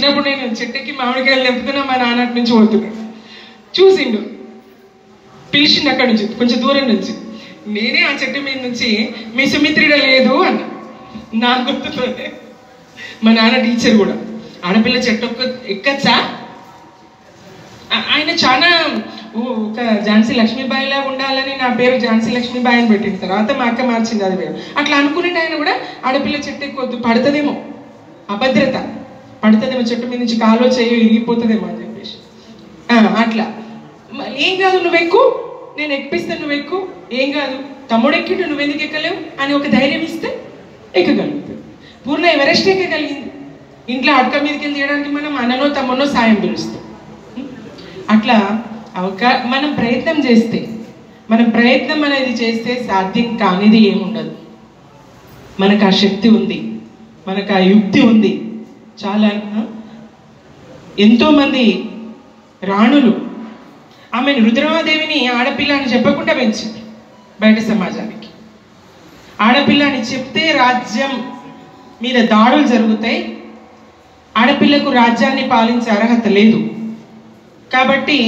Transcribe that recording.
చిన్నప్పుడు నేను చెట్టుకి మామిడికాయలు తెంపుతున్నా, మా నాన్న అటు నుంచి పోతున్నాడు. చూసిండు, పిలిచిండు అక్కడి నుంచి కొంచెం దూరం నుంచి. నేనే ఆ చెట్టు మీద నుంచి మీ సుమిత్రిడ లేదు అన్న. నాకు గుర్తుతోనే మా నాన్న టీచర్ కూడా, ఆడపిల్ల చెట్టు ఎక్కచ్చా? ఆయన చాలా ఒక ఝాన్సీ లక్ష్మీబాయిలా ఉండాలని నా పేరు ఝాన్సీ లక్ష్మీబాయి అని పెట్టిన తర్వాత మా అక్క మార్చింది అది పేరు. అట్లా అనుకునేట ఆయన కూడా ఆడపిల్ల చెట్టు ఎక్కొద్దు, పడుతుందేమో, అభద్రత పడుతుందేమో, చెట్టు మీద నుంచి కాలో చేయో ఇరిగిపోతుందేమో అని చెప్పేసి. అట్లా ఏం కాదు, నువ్వు ఎక్కువ, నేను ఎక్కిపిస్తాను, నువ్వు ఎక్కువ, ఏం కాదు, తమ్ముడు ఎక్కిండు, నువ్వు ఎందుకు ఎక్కలేవు అని ఒక ధైర్యం ఇస్తే ఎక్కగలుగుతాడు. పూర్ణ ఎవరెస్ట్ ఎక్కగలిగింది. ఇంట్లో అడక మీదకి వెళ్ళి తీయడానికి మనం అన్ననో తమ్మునో సాయం పిలుస్తాం. అట్లా మనం ప్రయత్నం చేస్తే, మనం ప్రయత్నం అనేది చేస్తే సాధ్యం కానిది ఏముండదు. మనకు ఆ శక్తి ఉంది, మనకు ఆ యుక్తి ఉంది. చాలా ఎంతోమంది రాణులు ఆమెను రుద్రమాదేవిని ఆడపిల్ల అని చెప్పకుండా పెంచింది బయట సమాజానికి. ఆడపిల్ల అని చెప్తే రాజ్యం మీద దాడులు జరుగుతాయి, ఆడపిల్లకు రాజ్యాన్ని పాలించే అర్హత లేదు. కాబట్టి